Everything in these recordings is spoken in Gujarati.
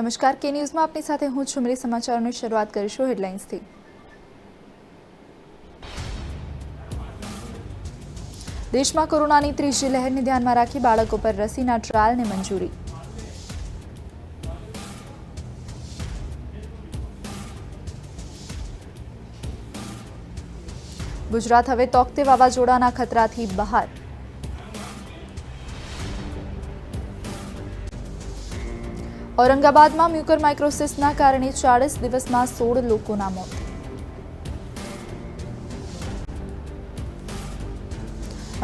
નમસ્કાર કે ન્યૂઝમાં આપની સાથે હું છુમરી સમાચારોની શરૂઆત કરીશું હેડલાઇન્સથી। દેશમાં કોરોનાની ત્રીજી લહેરને ધ્યાનમાં રાખી બાળકો પર રસીના ટ્રાયલને મંજૂરી। ગુજરાત હવે તોકતે વાવાઝોડાના ખતરાથી બહાર। औरंगाबादમાં म्यूकरमाइक्रोसिसના કારણે 40 દિવસમાં 16 લોકોના મોત।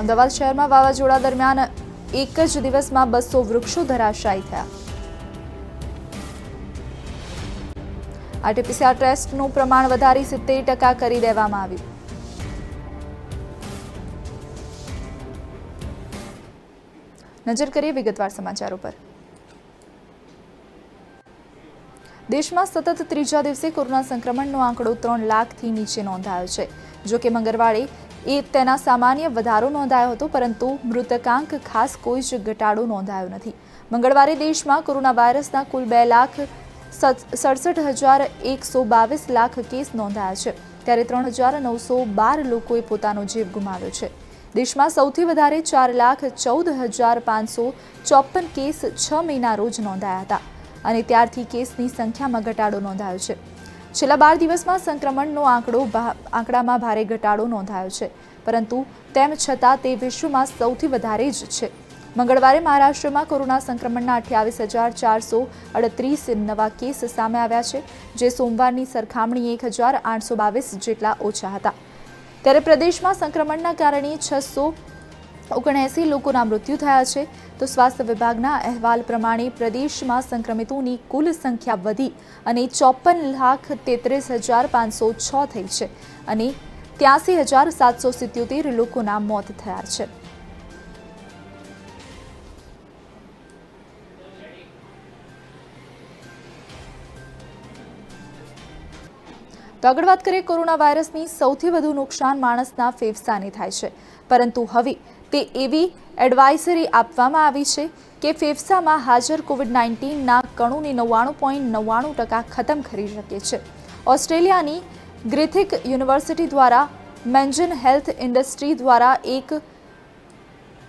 અમદાવાદ શહેરમાં વાવાઝોડા દરમિયાન એક જ દિવસમાં 200 વૃક્ષો ધરાશાયી થયા। આરટીપીસીઆર ટેસ્ટનું પ્રમાણ વધારી 70% કરી દેવામાં આવ્યું। નજર કરીએ વિગતવાર સમાચારો પર। દેશમાં સતત ત્રીજા દિવસે કોરોના સંક્રમણનો આંકડો 3 લાખથી નીચે નોંધાયો છે। જો કે મંગળવારે તેના સામાન્ય વધારો નોંધાયો હતો, પરંતુ મૃતકાંક ખાસ કોઈ જ ઘટાડો નોંધાયો નથી। મંગળવારે દેશમાં કોરોના વાયરસના કુલ 2,67,122 કેસ નોંધાયા છે, ત્યારે 3,912 લોકોએ પોતાનો જીવ ગુમાવ્યો છે। દેશમાં સૌથી વધારે 4,14,554 કેસ 6 મેના રોજ નોંધાયા હતા અને ત્યારથી કેસની સંખ્યામાં ઘટાડો નોંધાયો છે। છેલ્લા 12 દિવસમાં સંક્રમણનો આંકડામાં ભારે ઘટાડો નોંધાયો છે, પરંતુ તેમ છતાં તે વિશ્વમાં સૌથી વધારે જ છે। મંગળવારે મહારાષ્ટ્રમાં કોરોના સંક્રમણના 28,438 નવા કેસ સામે આવ્યા છે, જે સોમવારની સરખામણીએ 1,822 જેટલા ઓછા હતા। ત્યારે પ્રદેશમાં સંક્રમણના કારણે 679 લોકોના મૃત્યુ થયા છે, તો સ્વાસ્થ્ય વિભાગના અહેવાલ પ્રમાણે પ્રદેશમાં સંક્રમિતોની કુલ સંખ્યા વધી અને 54,33,506 થઈ છે અને 83,777 લોકોના મોત થયા છે। તો આગળ વાત કરીએ કોરોના વાયરસની સૌથી વધુ નુકસાન માણસના ફેફસાને થાય છે, પરંતુ હવે તે એવી એડવાઇઝરી આપવામાં આવી છે કે ફેફસામાં હાજર કોવિડ-19ના કણોને 99.99% ખતમ કરી શકે છે। ઓસ્ટ્રેલિયાની ગ્રિફિથ યુનિવર્સિટી દ્વારા મેન્જન હેલ્થ ઇન્ડસ્ટ્રી દ્વારા એક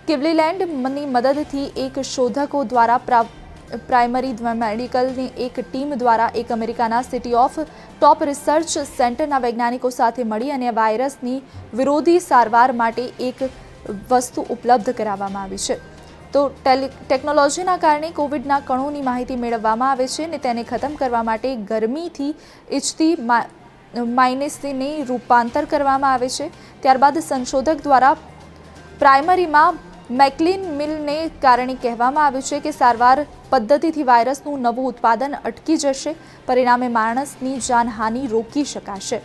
ક્લિવલેન્ડની મદદથી એક શોધકો દ્વારા પ્રાઇમરી મેડિકલની એક ટીમ દ્વારા એક અમેરિકાના સિટી ઓફ ટોપ રિસર્ચ સેન્ટરના વૈજ્ઞાનિકો સાથે મળી અને વાયરસની વિરોધી સારવાર માટે એક વસ્તુ ઉપલબ્ધ કરાવવામાં આવી છે। તો ટેકનોલોજીના કારણે કોવિડના કણોની માહિતી મેળવવામાં આવે છે અને તેને ખતમ કરવા માટે ગરમીથી ઇચ્છતી માઇનસને રૂપાંતર કરવામાં આવે છે। ત્યારબાદ સંશોધક દ્વારા પ્રાઇમરીમાં મેક્લિન મિલને કારણે કહેવામાં આવ્યું છે કે સારવાર પદ્ધતિથી વાયરસનું નવું ઉત્પાદન અટકી જશે, પરિણામે માણસની જાનહાનિ રોકી શકાશે।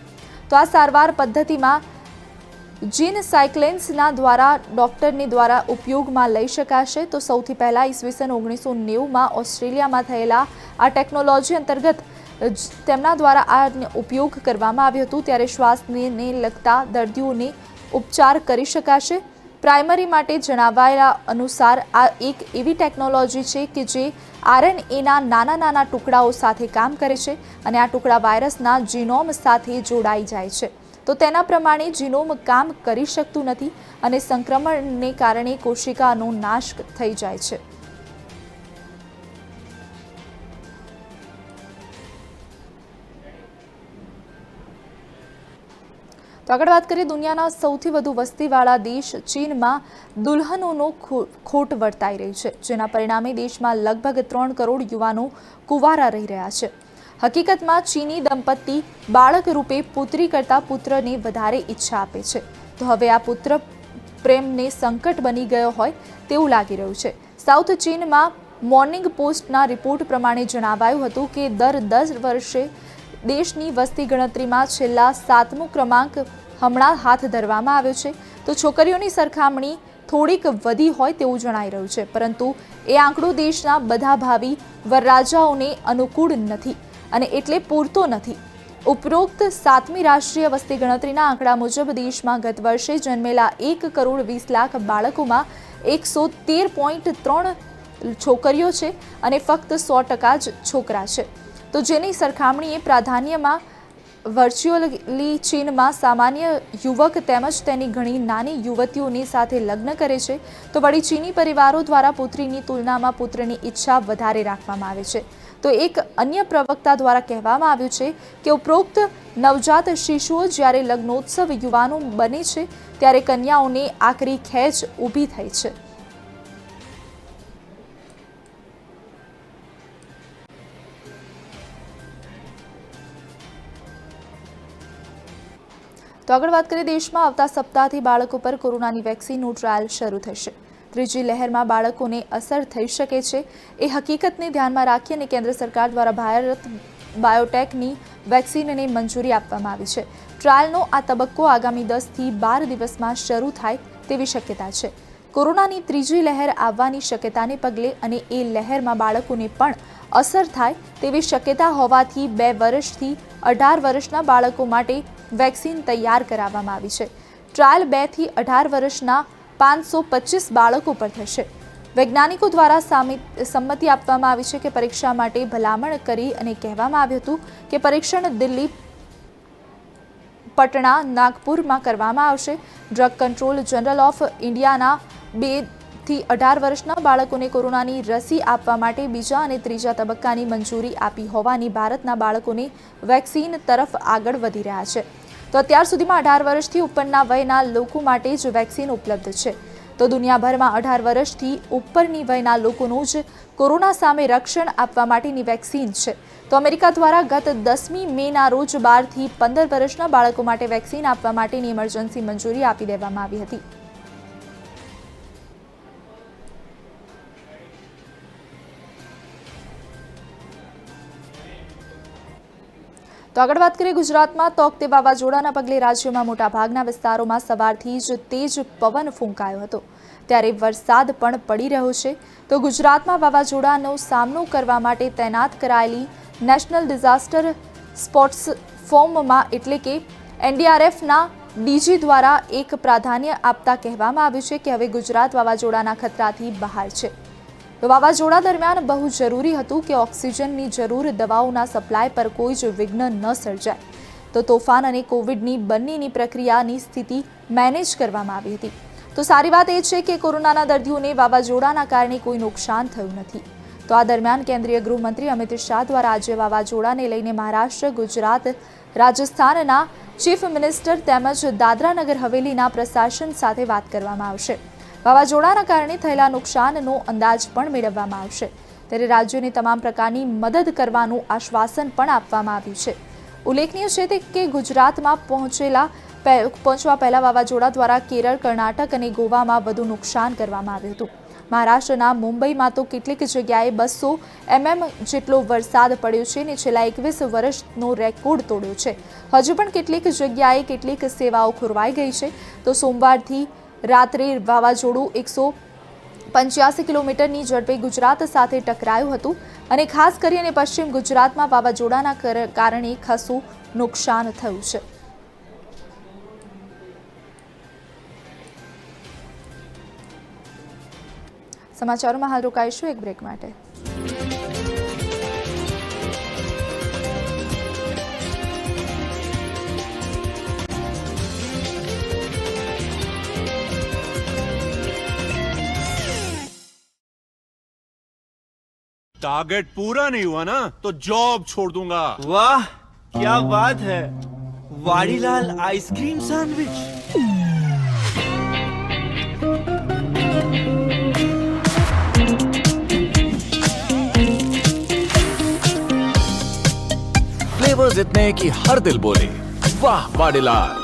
તો આ સારવાર પદ્ધતિમાં જીન સાયક્લેન્સના દ્વારા ડોક્ટરની દ્વારા ઉપયોગમાં લઈ શકાશે। તો સૌથી પહેલાં ઈસવીસન 1990માં ઓસ્ટ્રેલિયામાં થયેલા આ ટેકનોલોજી અંતર્ગત તેમના દ્વારા આ ઉપયોગ કરવામાં આવ્યો હતો, ત્યારે શ્વાસને લગતા દર્દીઓને ઉપચાર કરી શકાશે। પ્રાઇમરી માટે જણાવાયા અનુસાર આ એક એવી ટેકનોલોજી છે કે જે આરએનએના નાના ટુકડાઓ સાથે કામ કરે છે અને આ ટુકડા વાયરસના જીનોમ સાથે જોડાઈ જાય છે। તો તેના પ્રમાણે જીનોમ કામ કરી શકતું નથી અને સંક્રમણને કારણે કોશિકાનો નાશ થઈ જાય છે। તો આગળ વાત કરીએ દુનિયાના સૌથી વધુ વસ્તીવાળા દેશ ચીનમાં દુલ્હનોનો ખોટ વર્તાઈ રહી છે, જેના પરિણામે દેશમાં લગભગ 3 કરોડ યુવાનો કુંવારા રહી રહ્યા છે। હકીકતમાં ચીની દંપતી બાળક રૂપે પુત્રી કરતાં પુત્રને વધારે ઈચ્છા આપે છે। તો હવે આ પુત્ર પ્રેમને સંકટ બની ગયો હોય તેવું લાગી રહ્યું છે। સાઉથ ચીનમાં મોર્નિંગ પોસ્ટના રિપોર્ટ પ્રમાણે જણાવાયું હતું કે દર 10 વર્ષે દેશની વસ્તી ગણતરીમાં છેલ્લા 7મો ક્રમાંક હમણાં હાથ ધરવામાં આવ્યો છે। તો છોકરીઓની સરખામણી થોડીક વધી હોય તેવું જણાઈ રહ્યું છે, પરંતુ એ આંકડો દેશના બધા ભાવિ વરરાજાઓને અનુકૂળ નથી અને એટલે પૂરતો નથી। ઉપરોક્ત 7મી રાષ્ટ્રીય વસ્તી ગણતરીના આંકડા મુજબ દેશમાં ગત વર્ષે જન્મેલા 1,20,00,000 બાળકોમાં 113.3 છોકરીઓ છે અને ફક્ત 100% જ છોકરા છે, તો જેની સરખામણીએ પ્રાધાન્યમાં વર્ચ્યુઅલી ચીનમાં સામાન્ય યુવક તેમજ તેની ઘણી નાની યુવતીઓની સાથે લગ્ન કરે છે, તો વળી ચીની પરિવારો દ્વારા પુત્રીની તુલનામાં પુત્રની ઈચ્છા વધારે રાખવામાં આવે છે। તો એક અન્ય પ્રવક્તા દ્વારા કહેવામાં આવ્યું છે કે ઉપરોક્ત નવજાત શિશુઓ જ્યારે લગ્નોત્સવ યુવાનો બને છે ત્યારે કન્યાઓને આકરી ખેંચ ઊભી થઈ છે। તો આગળ વાત કરીએ, દેશમાં આવતા સપ્તાહથી બાળકો પર કોરોનાની વેક્સિનનું ટ્રાયલ શરૂ થશે। ત્રીજી લહેરમાં બાળકોને અસર થઈ શકે છે એ હકીકતને ધ્યાનમાં રાખી અને કેન્દ્ર સરકાર દ્વારા ભારત બાયોટેકની વેક્સિનને મંજૂરી આપવામાં આવી છે। ટ્રાયલનો આ તબક્કો આગામી 10 થી 12 દિવસમાં શરૂ થાય તેવી શક્યતા છે। કોરોનાની ત્રીજી લહેર આવવાની શક્યતાને પગલે અને એ લહેરમાં બાળકોને પણ અસર થાય તેવી શક્યતા હોવાથી 2 વર્ષથી 18 વર્ષના બાળકો માટે વેક્સિન તૈયાર કરાવવામાં આવી છે। ટ્રાયલ 2 થી 18 વર્ષના 525 બાળકો પર થશે। વૈજ્ઞાનિકો દ્વારા સંમતિ આપવામાં આવી છે કે પરીક્ષા માટે ભલામણ કરી અને કહેવામાં આવ્યું હતું કે પરીક્ષણ દિલ્હી, પટણા, નાગપુરમાં કરવામાં આવશે। ડ્રગ કંટ્રોલ જનરલ ઓફ ઇન્ડિયાના 2 થી 18 વર્ષના બાળકોને કોરોનાની રસી આપવા માટે બીજા અને ત્રીજા તબક્કાની મંજૂરી આપી હોવાની ભારતના બાળકોને વેક્સિન તરફ આગળ વધી રહ્યા છે। તો અત્યાર સુધીમાં 18 વર્ષથી ઉપરના વયના લોકો માટે જ વેક્સિન ઉપલબ્ધ છે। તો દુનિયાભરમાં 18 વર્ષથી ઉપરની વયના લોકોનું જ કોરોના સામે રક્ષણ આપવા માટેની વેક્સિન છે। તો અમેરિકા દ્વારા ગત 10મી મેના રોજ 12 થી 15 વર્ષના બાળકો માટે વેક્સિન આપવા માટેની ઇમરજન્સી મંજૂરી આપી દેવામાં આવી હતી। તો આગળ વાત કરીએ, ગુજરાતમાં તૌકતે વાવાઝોડાના પગલે રાજ્યમાં મોટાભાગના વિસ્તારોમાં સવારથી જ તેજ પવન ફૂંકાયો હતો, ત્યારે વરસાદ પણ પડી રહ્યો છે। તો ગુજરાતમાં વાવાઝોડાનો સામનો કરવા માટે તૈનાત કરાયેલી નેશનલ ડિઝાસ્ટર સ્પોર્ટ્સ ફોર્મમાં એટલે કે NDRFના DG દ્વારા એક પ્રાધાન્ય આપતા કહેવામાં આવ્યું છે કે હવે ગુજરાત વાવાઝોડાના ખતરાથી બહાર છે। તો વાવાઝોડા દરમિયાન બહુ જરૂરી હતું કે ઓક્સિજનની જરૂર, દવાઓના સપ્લાય પર કોઈ જ વિઘ્ન ન સર્જાય। તો તોફાન અને કોવિડની બંનેની પ્રક્રિયાની સ્થિતિ મેનેજ કરવામાં આવી હતી। તો સારી વાત એ છે કે કોરોનાના દર્દીઓને વાવાઝોડાના કારણે કોઈ નુકસાન થયું નથી। તો આ દરમિયાન કેન્દ્રીય ગૃહમંત્રી અમિત શાહ દ્વારા આજે વાવાઝોડાને લઈને મહારાષ્ટ્ર, ગુજરાત, રાજસ્થાનના ચીફ મિનિસ્ટર તેમજ દાદરા નગર હવેલીના પ્રશાસન સાથે વાત કરવામાં આવશે। વાવાઝોડાના કારણે થયેલા નુકસાનનો અંદાજ પણ મેળવવામાં આવશે, ત્યારે રાજ્યોને તમામ પ્રકારની મદદ કરવાનું આશ્વાસન પણ આપવામાં આવ્યું છે। ઉલ્લેખનીય છે કે ગુજરાતમાં પહોંચવા પહેલા વાવાઝોડા દ્વારા કેરળ, કર્ણાટક અને ગોવામાં વધુ નુકસાન કરવામાં આવ્યું હતું। મહારાષ્ટ્રના મુંબઈમાં તો કેટલીક જગ્યાએ 200 mm જેટલો વરસાદ પડ્યો છે અને છેલ્લા 21 વર્ષનો રેકોર્ડ તોડ્યો છે। હજુ પણ કેટલીક જગ્યાએ કેટલીક સેવાઓ ખોરવાઈ ગઈ છે। તો સોમવારથી રાત્રે વાવાઝોડું 185 કિલોમીટરની ઝડપે ગુજરાત સાથે ટકરાયું હતું અને ખાસ કરીને પશ્ચિમ ગુજરાતમાં વાવાઝોડાના કારણે ખાસું નુકસાન થયું છે। સમાચારોમાં હાલ રોકાઈશું એક બ્રેક માટે। टारगेट पूरा नहीं हुआ ना तो जॉब छोड़ दूंगा। वाह क्या बात है, वाड़ीलाल आइसक्रीम सैंडविच। फ्लेवर्स इतने कि हर दिल बोले वाह वाड़ीलाल।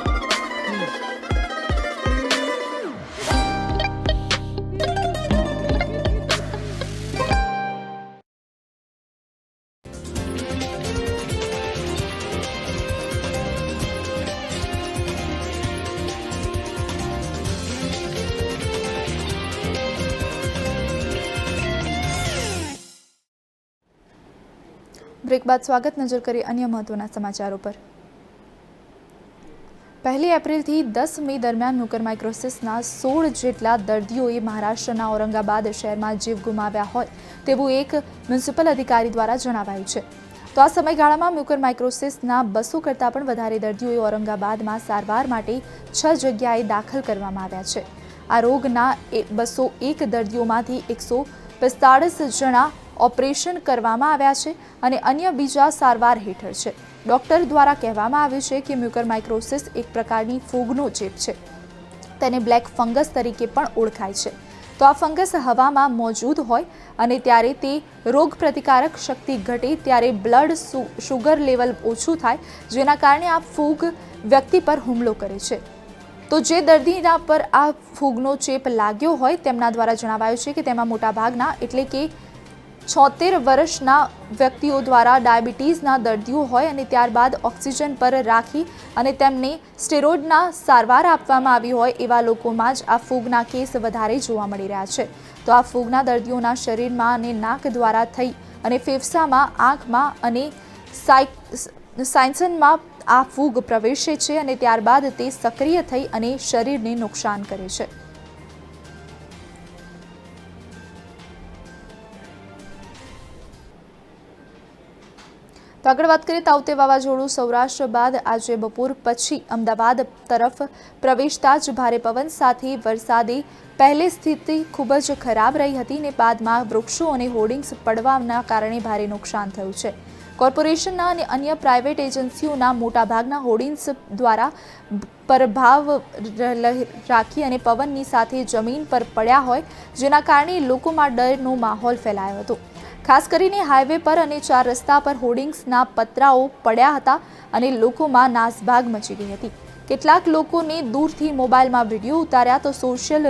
બ્રેક બાદ સ્વાગત, નજર કરીએ અન્ય મહત્વના સમાચારો પર। પહેલી એપ્રિલથી 10 મે દરમિયાન મ્યુકોરમાઇકોસિસના 16 જેટલા દર્દીઓએ મહારાષ્ટ્રના ઔરંગાબાદ શહેરમાં જીવ ગુમાવ્યા હોય તેવું એક મ્યુનિસિપલ અધિકારી દ્વારા જણાવાયું છે. તો આ સમયગાળામાં મ્યુકોરમાઇકોસિસના 200 કરતાં પણ વધારે દર્દીઓએ ઔરંગાબાદમાં સારવાર માટે 6 જગ્યાએ દાખલ કરવામાં આવ્યા છે. આ રોગના 201 દર્દીઓમાંથી 145 જણા ઓપરેશન કરવામાં આવ્યા છે અને અન્ય બીજા સારવાર હેઠળ છે. ડોક્ટર દ્વારા કહેવામાં આવ્યું છે કે મ્યુકોરમાઇકોસિસ એક પ્રકારની ફૂગનો ચેપ છે. તેને બ્લેક ફંગસ તરીકે પણ ઓળખાય છે. તો આ ફંગસ હવામાં મોજૂદ હોય અને ત્યારે તે રોગ પ્રતિકારક શક્તિ ઘટે ત્યારે બ્લડ શુગર લેવલ ઓછું થાય, જેના કારણે આ ફૂગ વ્યક્તિ પર હુમલો કરે છે. તો જે દર્દીના પર આ ફૂગનો ચેપ લાગ્યો હોય તેમના દ્વારા જણાવાયું છે કે તેમાં મોટાભાગના એટલે કે 76 વર્ષના વ્યક્તિઓ દ્વારા ડાયાબિટીસના દર્દીઓ હોય અને ત્યારબાદ ઓક્સિજન પર રાખી અને તેમને સ્ટેરોઇડના સારવાર આપવામાં આવી હોય એવા લોકોમાં જ આ ફૂગના કેસ વધારે જોવા મળી રહ્યા છે. તો આ ફૂગના દર્દીઓના શરીરમાં અને નાક દ્વારા થઈ અને ફેફસામાં, આંખમાં અને સાયન્સનમાં આ ફૂગ પ્રવેશે છે અને ત્યારબાદ તે સક્રિય થઈ અને શરીરને નુકસાન કરે છે. તો આગળ વાત કરીએ, તાઉતે વાવાઝોડું સૌરાષ્ટ્ર બાદ આજે બપોર પછી અમદાવાદ તરફ પ્રવેશતા જ ભારે પવન સાથે વરસાદે પહેલી સ્થિતિ ખૂબ જ ખરાબ રહી હતી અને બાદમાં વૃક્ષો અને હોર્ડિંગ્સ પડવાના કારણે ભારે નુકસાન થયું છે. કોર્પોરેશનના અને અન્ય પ્રાઇવેટ એજન્સીઓના મોટાભાગના હોર્ડિંગ્સ દ્વારા પ્રભાવ રાખી અને પવનની સાથે જમીન પર પડ્યા હોય, જેના કારણે લોકોમાં ડરનો માહોલ ફેલાયો હતો. ખાસ કરીને હાઈવે પર અને 4 રસ્તા પર હોર્ડિંગ્સના પતરાઓ પડ્યા હતા અને લોકોમાં નાસભાગ મચી ગઈ હતી. કેટલાક લોકોને દૂરથી મોબાઈલમાં વિડીયો ઉતાર્યા તો સોશિયલ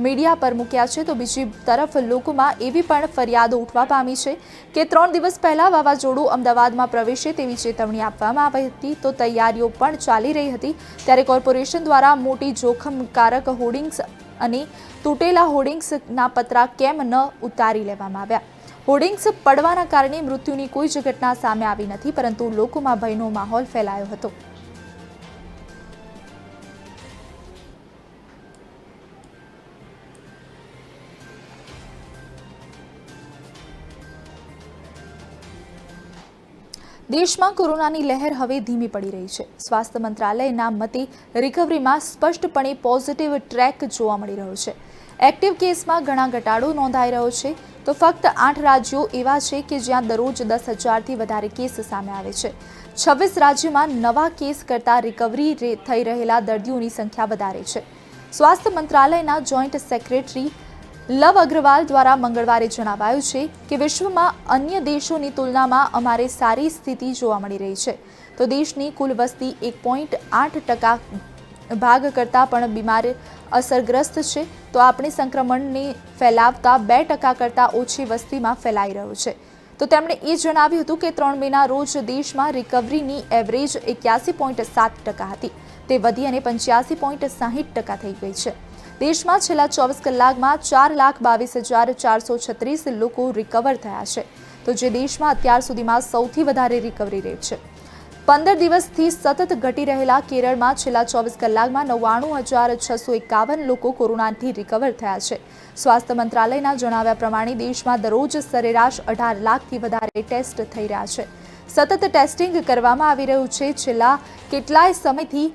મીડિયા પર મૂક્યા છે. તો બીજી તરફ લોકોમાં એવી પણ ફરિયાદો ઉઠવા પામી છે કે 3 દિવસ પહેલા વાવાઝોડું અમદાવાદમાં પ્રવેશે તેવી ચેતવણી આપવામાં આવી હતી. તો તૈયારીઓ પણ ચાલી રહી હતી ત્યારે કોર્પોરેશન દ્વારા મોટી જોખમકારક હોર્ડિંગ્સ અને તૂટેલા હોર્ડિંગ્સના પતરા કેમ ન ઉતારી લેવામાં આવ્યા. હોર્ડિંગ્સ પડવાના કારણે મૃત્યુની કોઈ જ ઘટના સામે આવી નથી, પરંતુ લોકોમાં ભયનો માહોલ ફેલાયો હતો. દેશમાં કોરોનાની લહેર હવે ધીમી પડી રહી છે. સ્વાસ્થ્ય મંત્રાલયના મતે રિકવરીમાં સ્પષ્ટપણે પોઝિટિવ ટ્રેક જોવા મળી રહ્યો છે. એક્ટિવ કેસમાં ઘણા ઘટાડો નોંધાઈ રહ્યો છે. તો ફક્ત 8 રાજ્યો એવા છે કે જ્યાં દરરોજ 10,000થી વધારે કેસ સામે આવે છે. 26 રાજ્યોમાં નવા કેસ કરતાં રિકવરી થઈ રહેલા દર્દીઓની સંખ્યા વધારે છે. સ્વાસ્થ્ય મંત્રાલયના જોઈન્ટ સેક્રેટરી લવ અગ્રવાલ દ્વારા મંગળવારે જણાવાયું છે કે વિશ્વમાં અન્ય દેશોની તુલનામાં અમારે સારી સ્થિતિ જોવા મળી રહી છે. તો દેશની કુલ વસ્તી 1.8% ભાગ કરતાં પણ બીમાર અસરગ્રસ્ત છે. તો આપણે સંક્રમણને ફેલાવતા 2% કરતાં ઓછી વસ્તીમાં ફેલાઈ રહ્યું છે. તો તેમણે એ જણાવ્યું હતું કે 3 મેના રોજ દેશમાં રિકવરીની એવરેજ 81.7% હતી. તે વધી અને 85.60% થઈ ગઈ છે. દેશમાં છેલ્લા 24 કલાકમાં 4,22,436 લોકો રિકવર થયા છે. તો જે દેશમાં અત્યાર સુધીમાં સૌથી વધારે રિકવરી રેટ છે. 15 દિવસથી સતત ઘટી રહેલા કેરળમાં છેલ્લા 24 કલાકમાં 99,651 લોકો કોરોનાથી રિકવર થયા છે. સ્વાસ્થ્ય મંત્રાલયના જણાવ્યા પ્રમાણે દેશમાં દરરોજ સરેરાશ 18 લાખથી વધારે ટેસ્ટ થઈ રહ્યા છે. સતત ટેસ્ટિંગ કરવામાં આવી રહ્યું છે. છેલ્લા કેટલાય સમયથી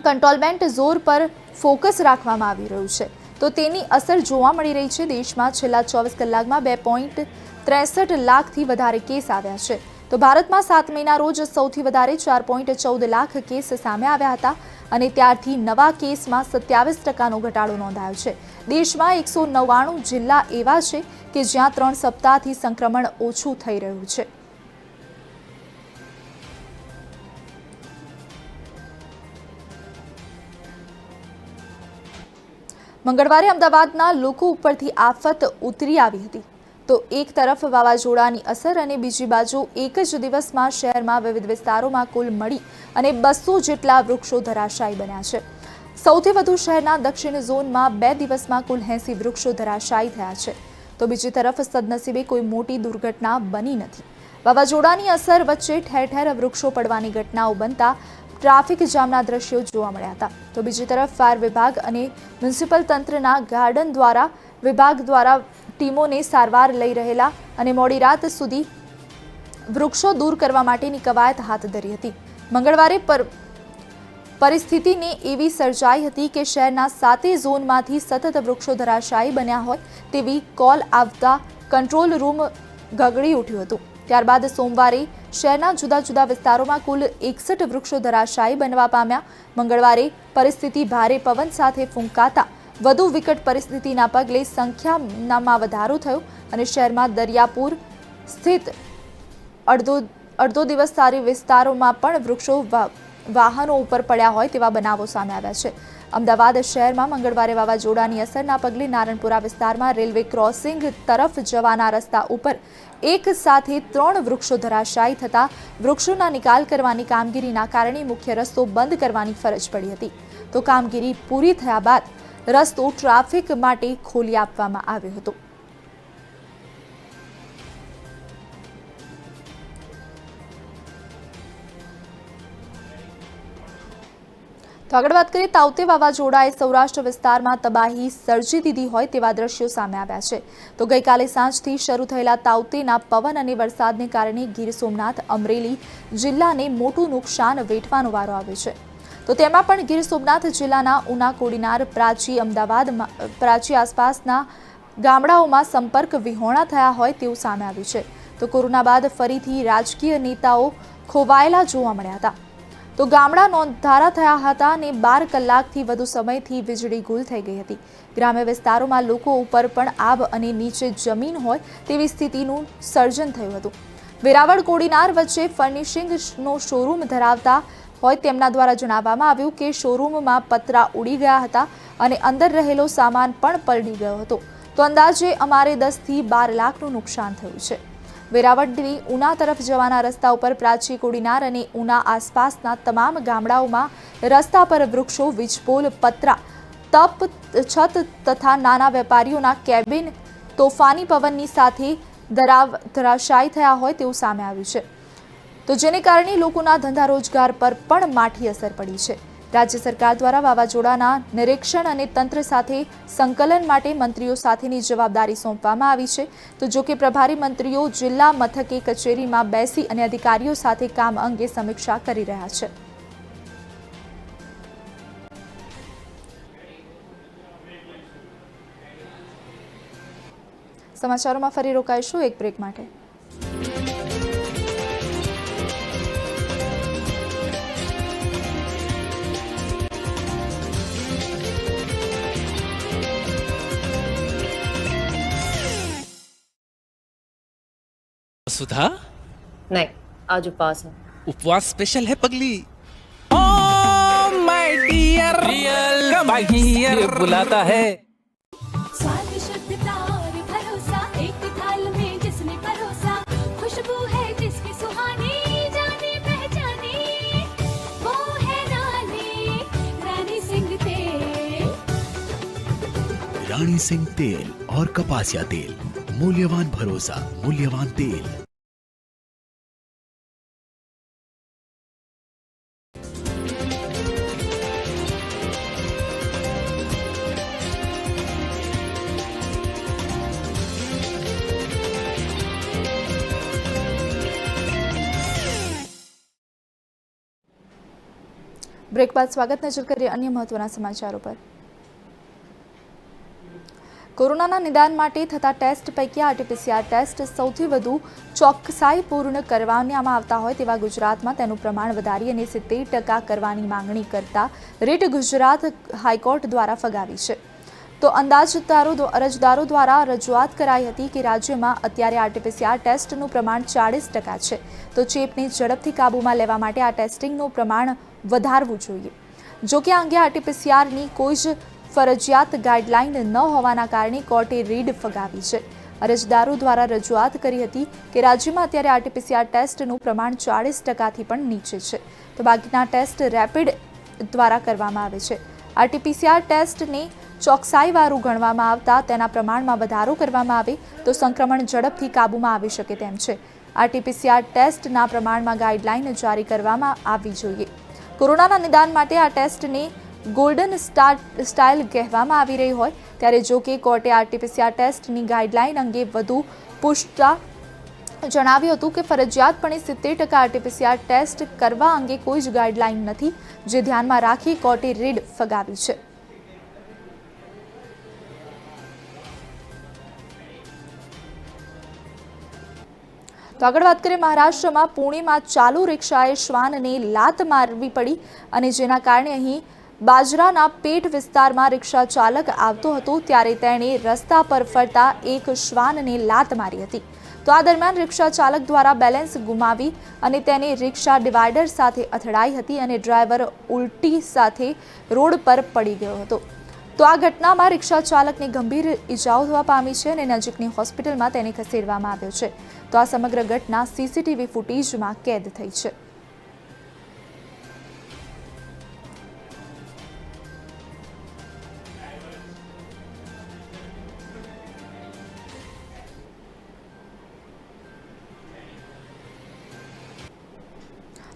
કંટ્રોલમેન્ટ ઝોન પર ફોકસ રાખવામાં આવી રહ્યું છે. તો તેની અસર જોવા મળી રહી છે. દેશમાં છેલ્લા 24 કલાકમાં 2.63 લાખથી વધારે કેસ આવ્યા છે. તો ભારતમાં 7 મેના રોજ સૌથી વધારે 4.14 લાખ કેસ સામે આવ્યા હતા અને ત્યારથી નવા કેસમાં 27% ઘટાડો નોંધાયો છે. દેશમાં 199 જિલ્લા એવા છે કે જ્યાં 3 સપ્તાહથી સંક્રમણ ઓછું થઈ રહ્યું છે. મંગળવારે અમદાવાદના લોકો ઉપરથી આફત ઉતરી આવી હતી. તો એક તરફ વાવાઝોડાની અસર અને બીજી બાજુ એક જ દિવસમાં શહેરમાં વિવિધ વિસ્તારોમાં કુલ મળી અને 200 જેટલા વૃક્ષો ધરાશાયી બન્યા છે. સૌથી વધુ શહેરના દક્ષિણ ઝોનમાં 2 દિવસમાં કુલ 80 વૃક્ષો ધરાશાયી થયા છે. તો બીજી તરફ સદનસીબે કોઈ મોટી દુર્ઘટના બની નથી. વાવાઝોડાની અસર વચ્ચે ઠેર ઠેર વૃક્ષો પડવાની ઘટનાઓ બનતા ટ્રાફિક જામના દ્રશ્યો જોવા મળ્યા હતા. તો બીજી તરફ ફાયર વિભાગ અને મ્યુનિસિપલ તંત્રના ગાર્ડન વિભાગ દ્વારા ટીમોને સારવાર લઈ રહેલા અને મોડી રાત સુધી વૃક્ષો દૂર કરવા માટેની કવાયત હાથ ધરી હતી. મંગળવારે પરિસ્થિતિને એવી સર્જાઈ હતી કે શહેરના 7 ઝોનમાંથી સતત વૃક્ષો ધરાશાયી બન્યા હોય તેવી કોલ આવતા કંટ્રોલ રૂમ ગગડી ઉઠ્યું હતું. ત્યારબાદ સોમવારે શહેરના જુદા જુદા વિસ્તારોમાં કુલ 61 વૃક્ષો ધરાશાયી બનવા પામ્યા. મંગળવારે પરિસ્થિતિ ભારે પવન સાથે ફૂંકાતા વધુ વિકટ પરિસ્થિતિના પગલે સંખ્યામાં વધારો થયો અને શહેરમાં દરિયાપુર સ્થિત અડધો દિવસ સારી વિસ્તારોમાં પણ વૃક્ષો વાહનો ઉપર પડ્યા હોય તેવા બનાવો સામે આવ્યા છે. અમદાવાદ શહેરમાં મંગળવારે વાવાઝોડાની અસરના પગલે નારણપુરા વિસ્તારમાં રેલવે ક્રોસિંગ તરફ જવાના રસ્તા ઉપર એક સાથે 3 વૃક્ષો ધરાશાયી થતા વૃક્ષોના નિકાલ કરવાની કામગીરીના કારણે મુખ્ય રસ્તો બંધ કરવાની ફરજ પડી હતી. તો કામગીરી પૂરી થયા બાદ રસ્તો ટ્રાફિક માટે ખોલી આપવામાં આવ્યો હતો. તો આગળ વાત કરીએ, તાઉતે વાવાઝોડાએ સૌરાષ્ટ્ર વિસ્તારમાં તબાહી સર્જી દીધી હોય તેવા દ્રશ્યો સામે આવ્યા છે. તો ગઈકાલે સાંજથી શરૂ થયેલા તાઉતેના પવન અને વરસાદને કારણે ગીર સોમનાથ, અમરેલી જિલ્લાને મોટું નુકસાન વેઠવાનો વારો આવ્યો છે. તો તેમાં પણ ગીર સોમનાથ જિલ્લાના ઉના, કોડીનાર, પ્રાચી, પ્રાચી આસપાસના ગામડાઓમાં સંપર્ક વિહોણા થયા હોય તેવું સામે આવ્યું છે. તો કોરોના બાદ ફરીથી રાજકીય નેતાઓ ખોવાયેલા જોવા મળ્યા હતા. તો ગામડા નોંધારા થયા હતા અને 12 કલાકથી વધુ સમયથી વીજળી ગુલ થઈ ગઈ હતી. ગ્રામ્ય વિસ્તારોમાં લોકો ઉપર પણ આબ અને નીચે જમીન હોય તેવી સ્થિતિનું સર્જન થયું હતું. વેરાવળ કોડીનાર વચ્ચે ફર્નિશિંગનો શોરૂમ ધરાવતા હોય તેમના દ્વારા જણાવવામાં આવ્યું કે શોરૂમમાં પતરા ઉડી ગયા હતા અને અંદર રહેલો સામાન પણ પલળી ગયો હતો. તો અંદાજે અમારે 10 થી 12 લાખનું નુકસાન થયું છે. વેરાવળથી ઉના તરફ જવાના રસ્તા ઉપર પ્રાચી, કોડીનાર અને ઉના આસપાસના તમામ ગામડાઓમાં રસ્તા પર વૃક્ષો, વીજપોલ, પતરા, છત તથા નાના વેપારીઓના કેબિન તોફાની પવનની સાથે ધરાશાયી થયા હોય તેવું સામે આવ્યું છે. તો જેને કારણે લોકોના ધંધા રોજગાર પર પણ માઠી અસર પડી છે. રાજ્ય સરકાર દ્વારા વાવાઝોડાના નિરીક્ષણ અને તંત્ર સાથે સંકલન માટે મંત્રીઓ સાથેની જવાબદારી સોંપવામાં આવી છે. તો જોકે પ્રભારી મંત્રીઓ જિલ્લા મથકે કચેરીમાં બેસી અને અધિકારીઓ સાથે કામ અંગે સમીક્ષા કરી રહ્યા છે. સમાચારોમાં ફરી રોકાઈશું એક બ્રેક માટે. सुधा नहीं, आज उपवास है. उपवास स्पेशल है पगली. Oh my dear real come here बुलाता है. स्वाद शुद्धता और भरोसा एक थाल में जिसने परोसा, खुशबू है जिसकी सुहानी जाने पहचानी, वो है रानी सिंह तेल. रानी सिंह तेल और कपासिया तेल, मूल्यवान भरोसा, मूल्यवान तेल. બ્રેક બાદ સ્વાગત. નજર કરીએ અન્ય મહત્વના સમાચારો પર. કોરોનાના નિદાન માટે થતા ટેસ્ટ પૈકી આરટીપીસીઆર ટેસ્ટ સૌથી વધુ ચોકસાઈપૂર્ણ કરવામાં આવતા હોય તેવા ગુજરાતમાં તેનું પ્રમાણ વધારી અને 70% કરવાની માંગણી કરતા રીટ ગુજરાત હાઈકોર્ટ દ્વારા ફગાવી છે. તો અરજદારો દ્વારા રજૂઆત કરાઈ હતી કે રાજ્યમાં અત્યારે આરટીપીસીઆર ટેસ્ટનું પ્રમાણ 40% છે. તો ચેપને ઝડપથી કાબૂમાં લેવા માટે આ ટેસ્ટિંગનું પ્રમાણ વધારવું જોઈએ. જો કે આ અંગે આરટીપીસીઆરની કોઈ જ ફરજિયાત ગાઈડલાઈન ન હોવાના કારણે કોર્ટે રીડ ફગાવી છે. અરજદારો દ્વારા રજૂઆત કરી હતી કે રાજ્યમાં અત્યારે આરટીપીસીઆર ટેસ્ટનું પ્રમાણ 40%થી પણ નીચે છે. તો બાકીના ટેસ્ટ રેપિડ દ્વારા કરવામાં આવે છે. આરટીપીસીઆર ટેસ્ટને ચોકસાઈવાળું ગણવામાં આવતા તેના પ્રમાણમાં વધારો કરવામાં આવે તો સંક્રમણ ઝડપથી કાબૂમાં આવી શકે તેમ છે. આરટીપીસીઆર ટેસ્ટના પ્રમાણમાં ગાઈડલાઈન જારી કરવામાં આવવી જોઈએ. કોરોનાના નિદાન માટે આ ટેસ્ટને ગોલ્ડન સ્ટાઇલ કહેવામાં આવી રહી હોય ત્યારે જો કે કોર્ટે આરટીપીસીઆર ટેસ્ટની ગાઈડલાઈન અંગે વધુ પૂછતા જણાવ્યું હતું કે ફરજિયાતપણે 70% આરટીપીસીઆર ટેસ્ટ કરવા અંગે કોઈ જ ગાઈડલાઈન નથી, જે ધ્યાનમાં રાખી કોર્ટે રેડ ફગાવી છે. તો આગળ વાત કરીએ મહારાષ્ટ્રમાં પુણેમાં ચાલુ રિક્ષાએ શ્વાનને લાત મારવી પડી અને જેના કારણે અહીં બાજરાના પેટ વિસ્તારમાં રિક્ષા ચાલક આવતો હતો ત્યારે તેણે રસ્તા પર ફરતા એક શ્વાનને લાત મારી હતી. તો આ દરમિયાન રિક્ષા ચાલક દ્વારા બેલેન્સ ગુમાવી અને તેને રિક્ષા ડિવાઈડર સાથે અથડાઈ હતી અને ડ્રાઈવર ઉલટી સાથે રોડ પર પડી ગયો હતો. તો આ ઘટનામાં રિક્ષા ચાલકને ગંભીર ઈજાઓ થવા પામી છે અને નજીકની હોસ્પિટલમાં તેને ખસેડવામાં આવ્યો છે. તો આ સમગ્ર ઘટના સીસીટીવી ફૂટેજમાં કેદ થઈ છે.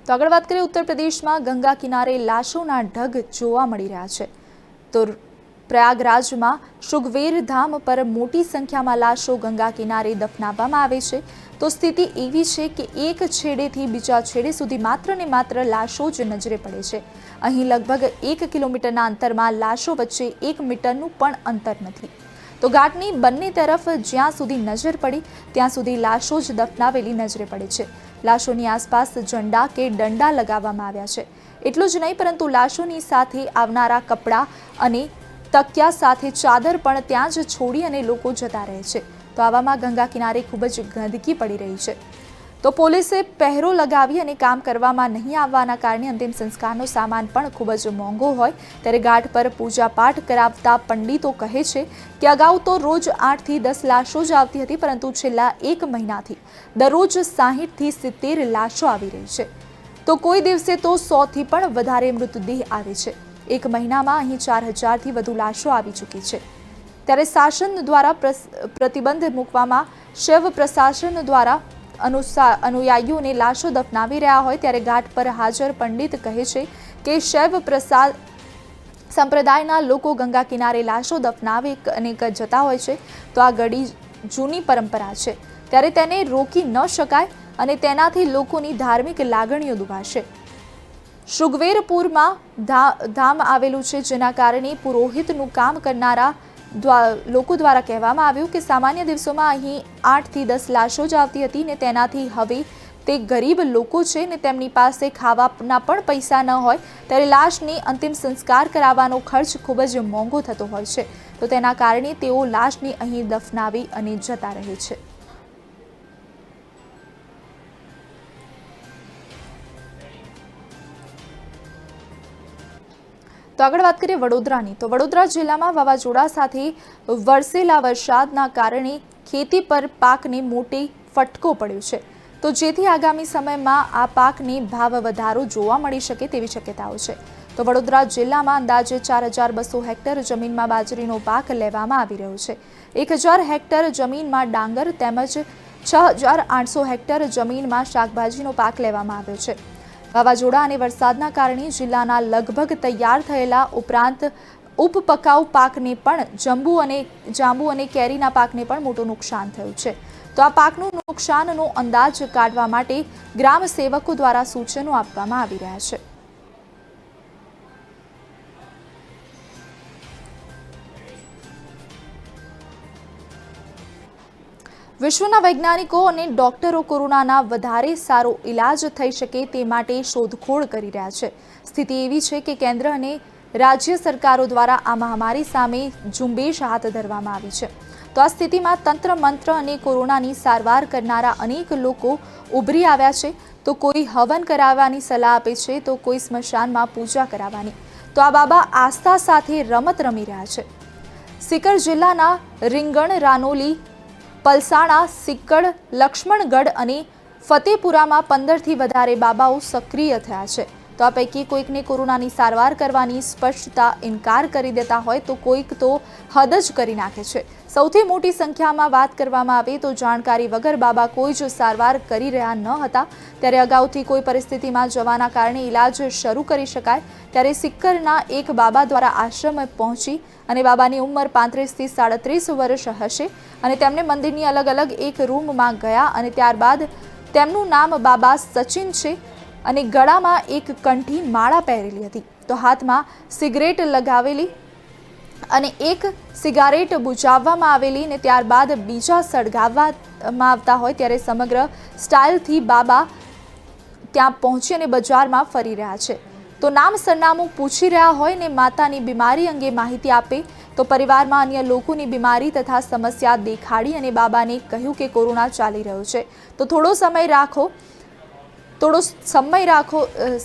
તો આગળ વાત કરીએ ઉત્તર પ્રદેશમાં ગંગા કિનારે લાશોના ઢગ જોવા મળી રહ્યા છે. તો પ્રયાગરાજમાં શુગવેર ધામ પર મોટી સંખ્યામાં લાશો ગંગા કિનારે દફનાવવામાં આવે છે. તો સ્થિતિ એવી છે કે એક છેડેથી બીજા છેડે સુધી માત્ર ને માત્ર લાશો જ નજરે પડે છે. અહીં લગભગ 1 કિલોમીટરના અંતરમાં લાશો વચ્ચે 1 મીટરનું પણ અંતર નથી. તો ઘાટની બંને તરફ જ્યાં સુધી નજર પડી ત્યાં સુધી લાશો જ દફનાવેલી નજરે પડે છે. લાશોની આસપાસ ઝંડા કે દંડા લગાવવામાં આવ્યા છે. એટલું જ નહીં પરંતુ લાશોની સાથે આવનારા કપડાં અને તકિયા સાથે ચાદર પણ ત્યાં જ છોડી અને લોકો જતા રહે છે. તો આવામાં ગંગા કિનારે ખૂબ જ ગંદકી પડી રહી છે. તો પોલીસે પહેરો લગાવી અને કામ કરવામાં નહીં આવવાના કારણે અંતિમ સંસ્કારનો સામાન પણ ખૂબ જ મોંઘો હોય ત્યારે ઘાટ પર પૂજાપાઠ કરાવતા પંડિતો કહે છે કે અગાઉ તો રોજ 8 થી 10 લાશો જ આવતી હતી પરંતુ છેલ્લા 1 મહિનાથી દરરોજ 60 થી 70 લાશો આવી રહી છે. તો કોઈ દિવસે તો 100 થી પણ વધારે મૃતદેહ આવે છે. 1 મહિનામાં અહીં 4000 થી વધુ લાશો આવી ચૂકી છે. ત્યારે શાસન દ્વારા પ્રતિબંધ મૂકવામાં શૈવ પ્રશાસન દ્વારા અનુયાયીઓને લાશો દફનાવી રહ્યા હોય ત્યારે ઘાટ પર હાજર પંડિત કહે છે કે શૈવ સંપ્રદાયના લોકો ગંગા કિનારે લાશો દફનાવે અને જતા હોય છે. તો આ ઘડી જૂની પરંપરા છે ત્યારે તેને રોકી ન શકાય અને તેનાથી લોકોની ધાર્મિક લાગણીઓ દુભાશે. શુગવેરપુરમાં ધામ આવેલું છે જેના કારણે પુરોહિતનું કામ કરનારા લોકો દ્વારા કહેવામાં આવ્યું કે સામાન્ય દિવસોમાં અહીં 8 થી 10 લાશો જ આવતી હતી ને તેનાથી હવે તે ગરીબ લોકો છે ને તેમની પાસે ખાવાના પણ પૈસા ન હોય ત્યારે લાશની અંતિમ સંસ્કાર કરાવવાનો ખર્ચ ખૂબ જ મોંઘો થતો હોય છે. તો તેના કારણે તેઓ લાશને અહીં દફનાવી અને જતા રહે છે. તો આગળ વાત કરીએ વડોદરાની. તો વડોદરા જિલ્લામાં વાવાઝોડા સાથે વરસેલા વરસાદના કારણે ખેતી પર પાકને મોટી ફટકો પડ્યો છે. તો જેથી આગામી સમયમાં આ પાકને ભાવ વધારો જોવા મળી શકે તેવી શક્યતાઓ છે. તો વડોદરા જિલ્લામાં અંદાજે 4200 હેક્ટર જમીનમાં બાજરીનો પાક લેવામાં આવી રહ્યો છે. 1000 હેક્ટર જમીનમાં ડાંગર તેમજ 6800 હેક્ટર જમીનમાં શાકભાજીનો પાક લેવામાં આવ્યો છે. વાવાઝોડા અને વરસાદના કારણે જિલ્લાના લગભગ તૈયાર થયેલા ઉપરાંત ઉપપકાઉ પાકને પણ જાંબુ અને કેરીના પાકને પણ મોટું નુકસાન થયું છે. તો આ પાકનું નુકસાનનો અંદાજ કાઢવા માટે ગ્રામ સેવકો દ્વારા સૂચનો આપવામાં આવી રહ્યા છે. વિશ્વના વૈજ્ઞાનિકો અને ડોક્ટરો કોરોનાના વધારે સારો ઇલાજ થઈ શકે તે માટે શોધખોળ કરી રહ્યા છે. સ્થિતિ એવી છે કે કેન્દ્ર અને રાજ્ય સરકારો દ્વારા આ મહામારી સામે ઝુંબેશ હાથ ધરવામાં આવી છે. તો આ સ્થિતિમાં તંત્ર મંત્ર અને કોરોનાની સારવાર કરનારા અનેક લોકો ઉભરી આવ્યા છે. તો કોઈ હવન કરાવવાની સલાહ આપે છે તો કોઈ સ્મશાનમાં પૂજા કરાવવાની. તો આ બાબા આસ્થા સાથે રમત રમી રહ્યા છે. સિકર જિલ્લાના રીંગણ, રાનોલી, પલસાણા, સિક્કડ, લક્ષ્મણગઢ અને ફતેપુરામાં 15થી વધારે બાબાઓ સક્રિય થયા છે. તો આ પૈકી કોઈકને કોરોનાની સારવાર કરવાની સ્પષ્ટતા ઇનકાર કરી દેતા હોય તો કોઈક તો હદ જ કરી નાખે છે। સૌથી મોટી સંખ્યામાં વાત કરવામાં આવે તો જાણકારી વગર બાબા કોઈ જ સારવાર કરી રહ્યા ન હતા, ત્યારે અગાઉથી કોઈ પરિસ્થિતિમાં જવાના કારણે ઇલાજ શરૂ કરી શકાય, ત્યારે સિક્કરના એક બાબા દ્વારા આશ્રમ પહોંચી અને બાબાની ઉંમર 35 થી 37 વર્ષ હશે અને તેમને મંદિરની અલગ અલગ એક રૂમમાં ગયા અને ત્યારબાદ તેમનું નામ બાબા સચિન છે અને ગળામાં એક કંઠી માળા પહેરેલી હતી, તો હાથમાં સિગરેટ લગાવેલી અને એક સિગારેટ બુઝાવવામાં આવેલી ને ત્યારબાદ બીજા સળગાવવામાં આવતા હોય ત્યારે સમગ્ર સ્ટાઇલથી બાબા ત્યાં પહોંચી અને બજારમાં ફરી રહ્યા છે। તો નામ સરનામું પૂછી રહ્યા હોય ને માતાની બીમારી અંગે માહિતી આપે તો પરિવારમાં અન્ય લોકોની બીમારી તથા સમસ્યા દેખાડી અને બાબાને કહ્યું કે કોરોના ચાલી રહ્યો છે, તો થોડો સમય રાખો,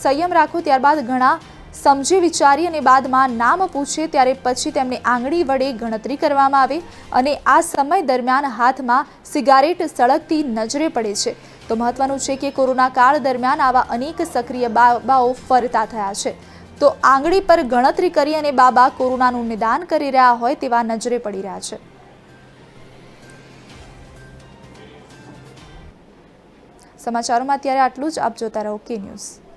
સંયમ રાખો। ત્યારબાદ ઘણા સમજી વિચારી અને બાદમાં નામ પૂછે ત્યારે પછી તેમને આંગળી વડે ગણતરી કરવામાં આવે અને આ સમય દરમિયાન હાથમાં સિગારેટ સળગતી નજરે પડે છે। તો મહત્વનું છે કે કોરોના કાળ દરમિયાન આવા અનેક સક્રિય બાબાઓ ફરતા થયા છે, તો આંગળી પર ગણતરી કરી અને બાબા કોરોનાનું નિદાન કરી રહ્યા હોય તેવા નજરે પડી રહ્યા છે। સમાચારોમાં અત્યારે આટલું જ। આપ જોતા રહો કે ન્યૂઝ।